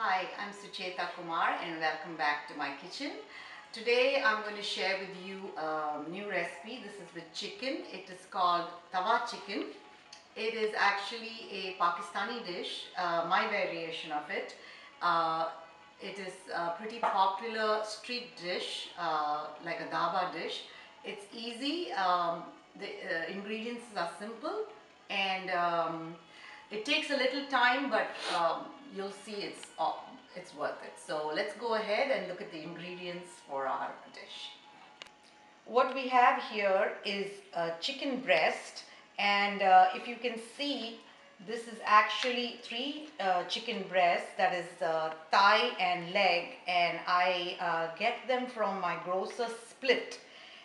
Hi, I'm Sucheta Kumar and welcome back to my kitchen. Today I'm going to share with you a new recipe. This is with chicken. It is called Tawa chicken. It is actually a Pakistani dish, my variation of it. It is a pretty popular street dish, like a dhaba dish. It's easy, the ingredients are simple, and it takes a little time, but you'll see it's worth it. So let's go ahead and look at the ingredients for our dish. What we have here is a chicken breast, and if you can see, this is actually three chicken breasts, that is thigh and leg, and I get them from my grocer split.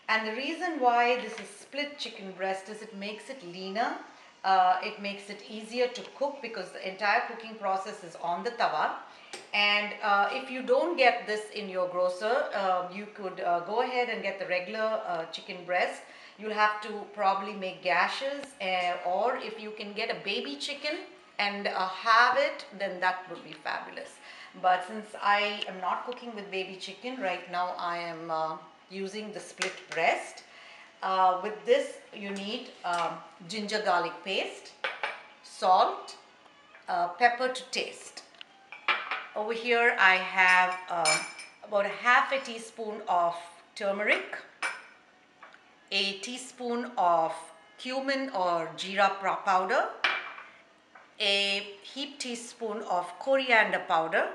And the reason why this is split chicken breast is it makes it leaner. It makes it easier to cook because the entire cooking process is on the tawa. And if you don't get this in your grocer, you could go ahead and get the regular chicken breast. You'll have to probably make gashes, or if you can get a baby chicken and have it, then that would be fabulous. But since I am not cooking with baby chicken right now, I am using the split breast. With this you need ginger garlic paste, salt, pepper to taste. Over here I have about a half a teaspoon of turmeric, a teaspoon of cumin or jeera powder, a heaped teaspoon of coriander powder.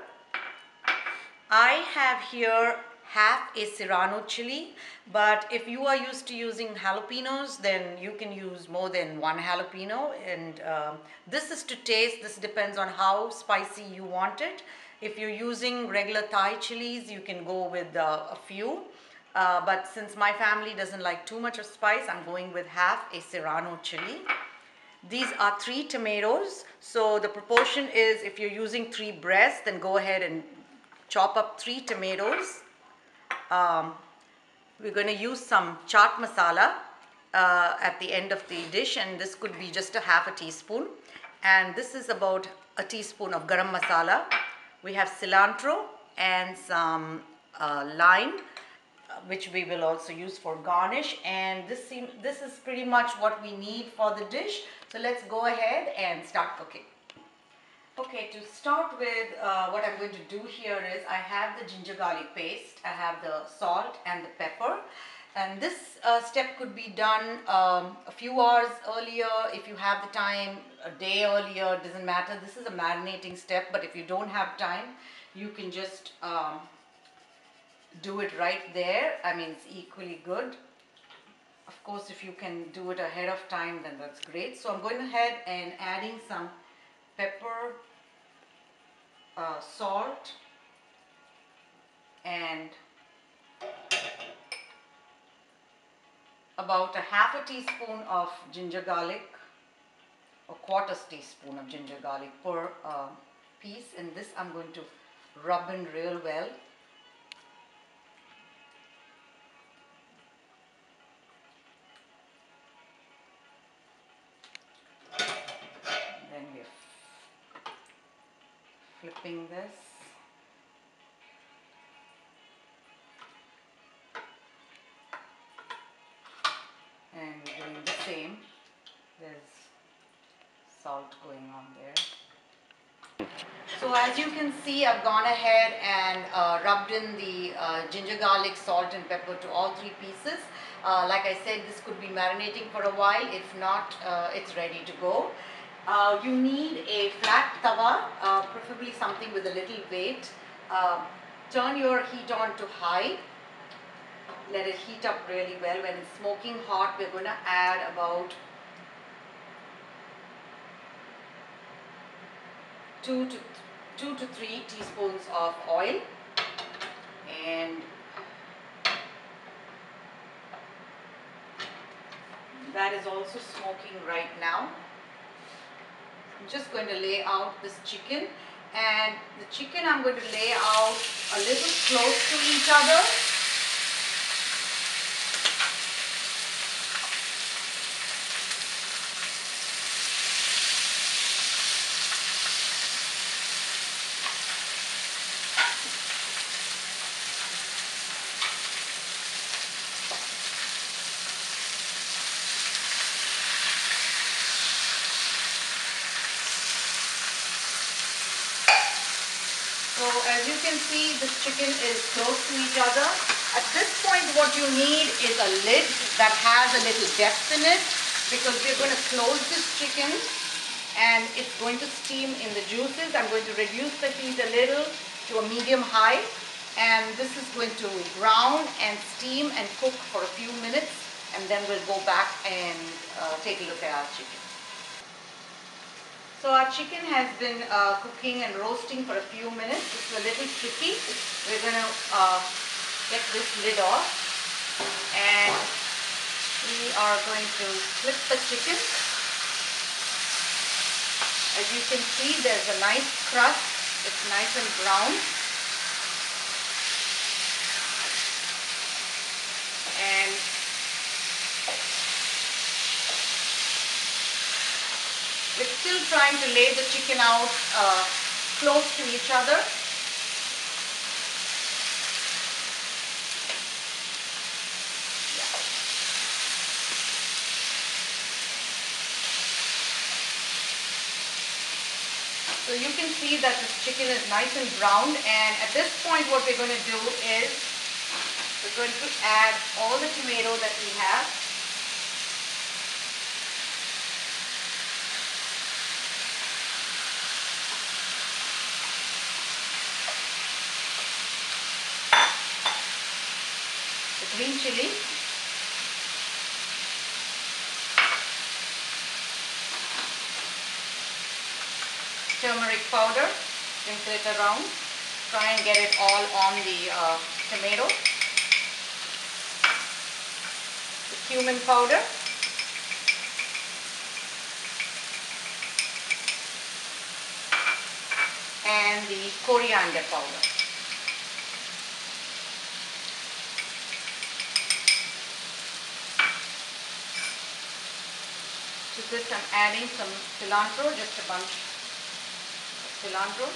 I have here half a serrano chili, but if you are used to using jalapenos, then you can use more than one jalapeno, and this is to taste. This depends on how spicy you want it. If you're using regular Thai chilies, you can go with a few, but since my family doesn't like too much of spice, I'm going with half a serrano chili. These are 3 tomatoes, so the proportion is, if you're using 3 breasts, then go ahead and chop up 3 tomatoes. We're going to use some chaat masala at the end of the dish, and this could be just a half a teaspoon. And this is about a teaspoon of garam masala. We have cilantro and some lime, which we will also use for garnish. And this is pretty much what we need for the dish. So let's go ahead and start cooking. Okay, to start with, what I'm going to do here is I have the ginger garlic paste, I have the salt and the pepper, and this step could be done a few hours earlier if you have the time, a day earlier, doesn't matter. This is a marinating step, but if you don't have time, you can just do it right there. I mean, it's equally good. Of course, if you can do it ahead of time, then that's great. So I'm going ahead and adding some pepper, salt, and about a half a teaspoon of ginger garlic, or quarter teaspoon of ginger garlic per piece, and this I'm going to rub in real well. Then we're flipping this. And we're doing the same. There's salt going on there. So as you can see, I've gone ahead and rubbed in the ginger garlic, salt and pepper to all 3 pieces. Like I said, this could be marinating for a while. If not, it's ready to go. You need a flat tawa, preferably something with a little weight. Turn your heat on to high. Let it heat up really well. When it's smoking hot, we're going to add about 2 to 3 teaspoons of oil, and that is also smoking right now. I'm just going to lay out this chicken, and the chicken I'm going to lay out a little close to each other. So as you can see, this chicken is close to each other. At this point, what you need is a lid that has a little depth in it, because we're going to close this chicken and it's going to steam in the juices. I'm going to reduce the heat a little to a medium high, and this is going to brown and steam and cook for a few minutes, and then we'll go back and take a look at our chicken. So our chicken has been cooking and roasting for a few minutes. It's a little tricky. We're going to get this lid off, and we are going to flip the chicken. As you can see, there's a nice crust. It's nice and brown. And we're still trying to lay the chicken out close to each other. So you can see that this chicken is nice and browned, and at this point what we're going to do is we're going to add all the tomato that we have. The green chili. Turmeric powder, sprinkle it around, try and get it all on the tomato. The cumin powder, and the coriander powder. To this I'm adding some cilantro, just a bunch. Cilantro.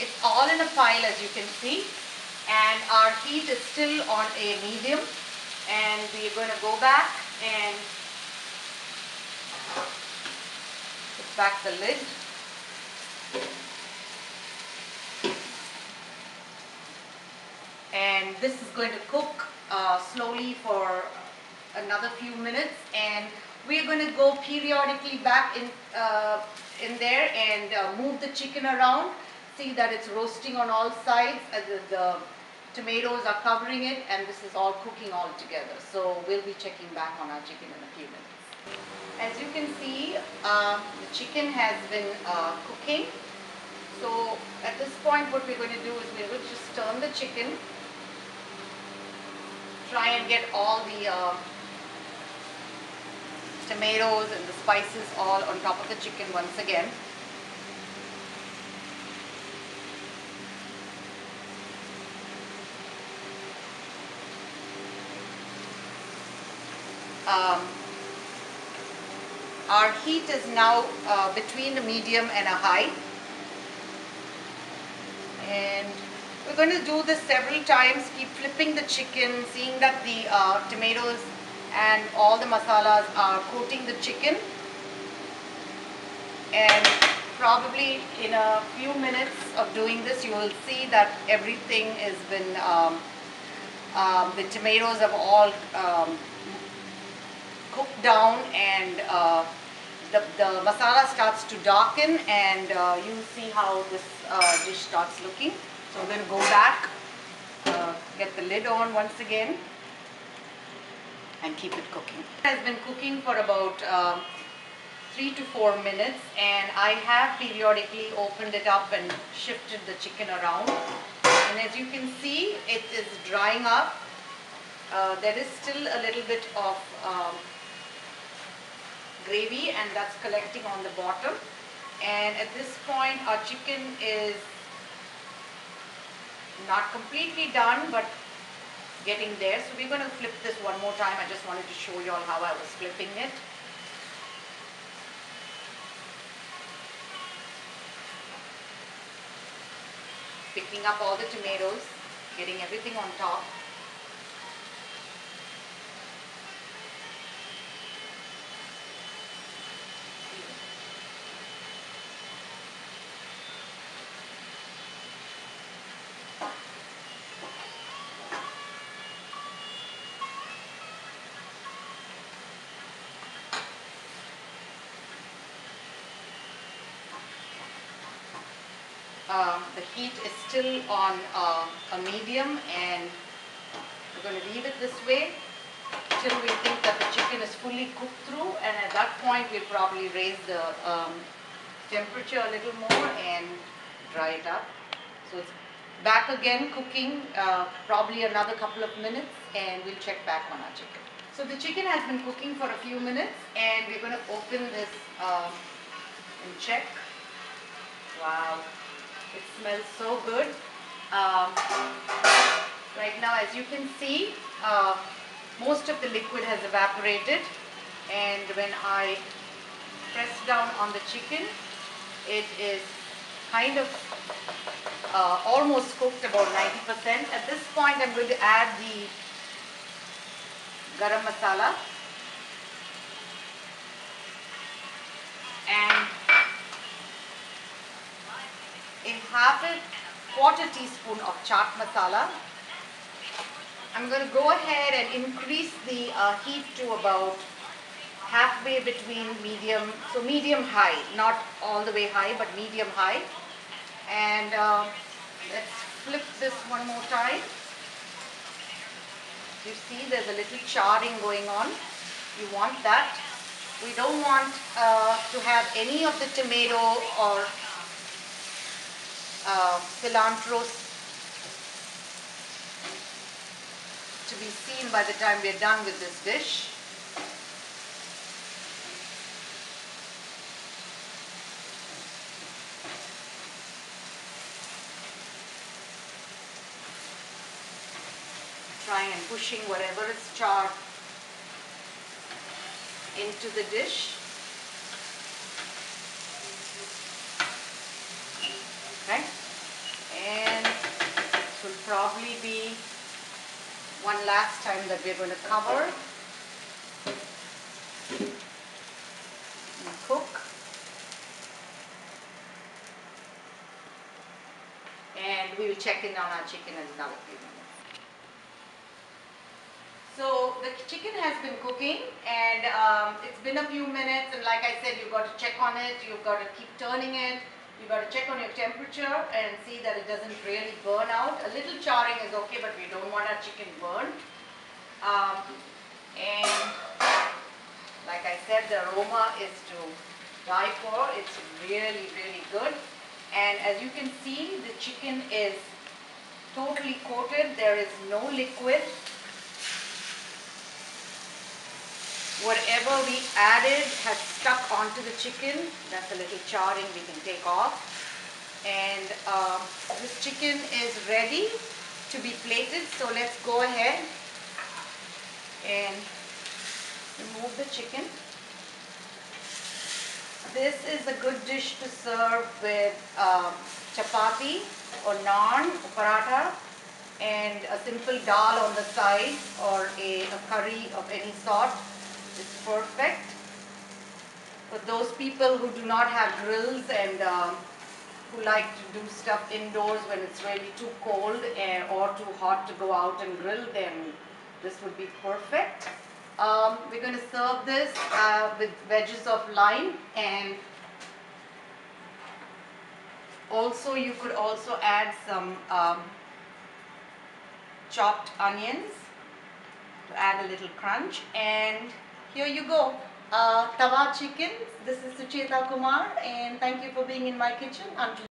It's all in a pile, as you can see, and our heat is still on a medium, and we're going to go back and put back the lid. And this is going to cook slowly for another few minutes, and we're going to go periodically back in there and move the chicken around, see that it's roasting on all sides, the tomatoes are covering it, and this is all cooking all together. So we'll be checking back on our chicken in a few minutes. As you can see, the chicken has been cooking. So at this point what we're going to do is we will just turn the chicken, try and get all the tomatoes and the spices all on top of the chicken once again. Our heat is now between a medium and a high, and we're going to do this several times. Keep flipping the chicken, seeing that the tomatoes and all the masalas are coating the chicken, and probably in a few minutes of doing this you will see that everything has been the tomatoes have all cooked down, and the masala starts to darken, and you'll see how this dish starts looking. So we're going to go back, get the lid on once again, and keep it cooking. It has been cooking for about 3 to 4 minutes, and I have periodically opened it up and shifted the chicken around, and as you can see it is drying up. There is still a little bit of gravy, and that's collecting on the bottom, and at this point our chicken is not completely done but getting there. So we're going to flip this one more time. I just wanted to show you all how I was flipping it. Picking up all the tomatoes, getting everything on top. The heat is still on a medium, and we're going to leave it this way till we think that the chicken is fully cooked through, and at that point we'll probably raise the temperature a little more and dry it up. So it's back again cooking, probably another couple of minutes, and we'll check back on our chicken. So the chicken has been cooking for a few minutes, and we're going to open this and check. Wow, it smells so good. Right now, as you can see, most of the liquid has evaporated, and when I press down on the chicken, it is kind of almost cooked, about 90%. At this point, I'm going to add the garam masala and quarter teaspoon of chaat masala. I'm going to go ahead and increase the heat to about halfway between medium, so medium high, not all the way high, but medium high. And let's flip this one more time. You see there's a little charring going on. You want that. We don't want to have any of the tomato or cilantro to be seen by the time we're done with this dish. Trying and pushing whatever is charred into the dish. Okay, and this will probably be one last time that we're going to cover and cook. And we will check in on our chicken in another few minutes. So the chicken has been cooking, and it's been a few minutes, and like I said, you've got to check on it, you've got to keep turning it, you've got to check on your temperature and see that it doesn't really burn out. A little charring is okay, but we don't want our chicken burned. And like I said, the aroma is to die for. It's really, really good. And as you can see, the chicken is totally coated. There is no liquid. Whatever we added has stuck onto the chicken. That's a little charring we can take off. And this chicken is ready to be plated. So let's go ahead and remove the chicken. This is a good dish to serve with chapati or naan or paratha, and a simple dal on the side, or a curry of any sort. It's perfect for those people who do not have grills and who like to do stuff indoors when it's really too cold or too hot to go out and grill. Then this would be perfect. We're going to serve this with wedges of lime, and also you could also add some chopped onions to add a little crunch. And here you go, Tawa chicken. This is Sucheta Kumar, and thank you for being in my kitchen. Until